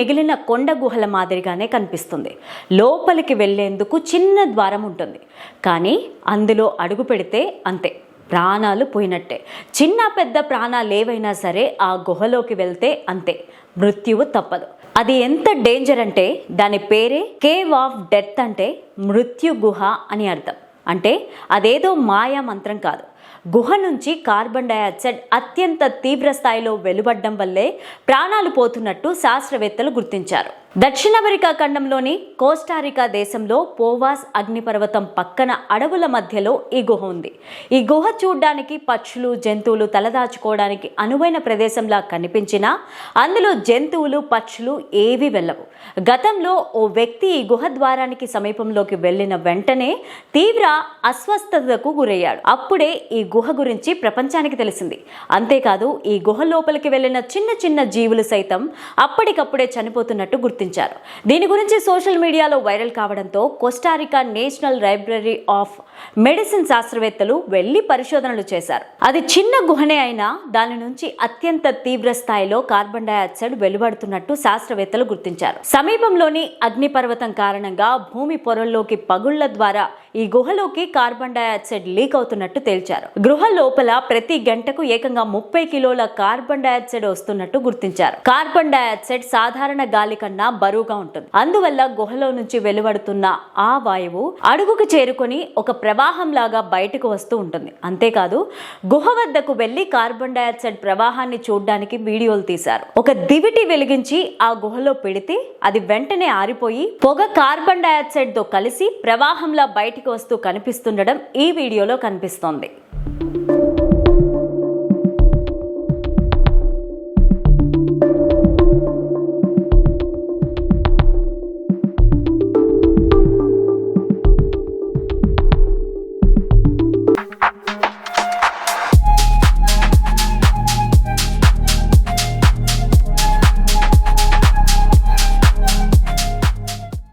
మిగిలిన కొండ గుహల మాదిరిగానే కనిపిస్తుంది. లోపలికి వెళ్లేందుకు చిన్న ద్వారం ఉంటుంది, కానీ అందులో అడుగు పెడితే అంతే, ప్రాణాలు పోయినట్టే. చిన్న పెద్ద ప్రాణాలు ఏవైనా సరే ఆ గుహలోకి వెళ్తే అంతే, మృత్యువు తప్పదు. అది ఎంత డేంజర్ అంటే దాని పేరే కేవ్ ఆఫ్ డెత్, అంటే మృత్యు గుహ అని అర్థం. అంటే అదేదో మాయా మంత్రం కాదు. గుహ నుంచి కార్బన్ డయాక్సైడ్ అత్యంత తీవ్ర స్థాయిలో వెలువడడం వల్లే ప్రాణాలు పోతున్నట్టు శాస్త్రవేత్తలు గుర్తించారు. దక్షిణ అమెరికా ఖండంలోని కోస్టారికా దేశంలో పోవాస్ అగ్నిపర్వతం పక్కన అడవుల మధ్యలో ఈ గుహ ఉంది. ఈ గుహ చూడ్డానికి పక్షులు, జంతువులు తలదాచుకోవడానికి అనువైన ప్రదేశంలా కనిపించినా అందులో జంతువులు, పక్షులు ఏవీ వెళ్ళవు. గతంలో ఓ వ్యక్తి ఈ గుహ ద్వారానికి సమీపంలోకి వెళ్లిన వెంటనే తీవ్ర అస్వస్థతకు గురయ్యాడు. అప్పుడే ఈ గుహ గురించి ప్రపంచానికి తెలిసింది. అంతేకాదు, ఈ గుహ లోపలికి వెళ్లిన చిన్న చిన్న జీవులు సైతం అప్పటికప్పుడే చనిపోతున్నట్టు గుర్తించారు. దీని గురించి సోషల్ మీడియాలో వైరల్ కావడంతో Costa Rica national library of medicine శాస్త్రవేత్తలు వెళ్లి పరిశోధనలు చేశారు. అది చిన్న గుహనే అయినా దాని నుంచి అత్యంత తీవ్ర స్థాయిలో కార్బన్ డయాక్సైడ్ వెలువడుతున్నట్టు శాస్త్రవేత్తలు గుర్తించారు. సమీపంలోని అగ్నిపర్వతం కారణంగా భూమి పొరల్లోకి పగుళ్ల ద్వారా ఈ గుహలోకి కార్బన్ డయాక్సైడ్ లీక్ అవుతున్నట్టు తేల్చారు. గృహ లోపల ప్రతి గంటకు ఏకంగా 30 కిలోల కార్బన్ డయాక్సైడ్ వస్తున్నట్టు గుర్తించారు. కార్బన్ డయాక్సైడ్ సాధారణ గాలి కన్నా బరువుగా ఉంటుంది. అందువల్ల గుహలో నుంచి వెలువడుతున్న ఆ వాయువు అడుగుకు చేరుకొని ఒక ప్రవాహం లాగా బయటకు వస్తూ ఉంటుంది. అంతేకాదు, గుహ వద్దకు వెళ్లి కార్బన్ డయాక్సైడ్ ప్రవాహాన్ని చూడడానికి వీడియోలు తీశారు. ఒక దివిటి వెలిగించి ఆ గుహలో పెడితే అది వెంటనే ఆరిపోయి పొగ కార్బన్ డయాక్సైడ్ తో కలిసి ప్రవాహంలా బయటకు వస్తూ కనిపిస్తుండడం ఈ వీడియోలో కనిపిస్తోంది.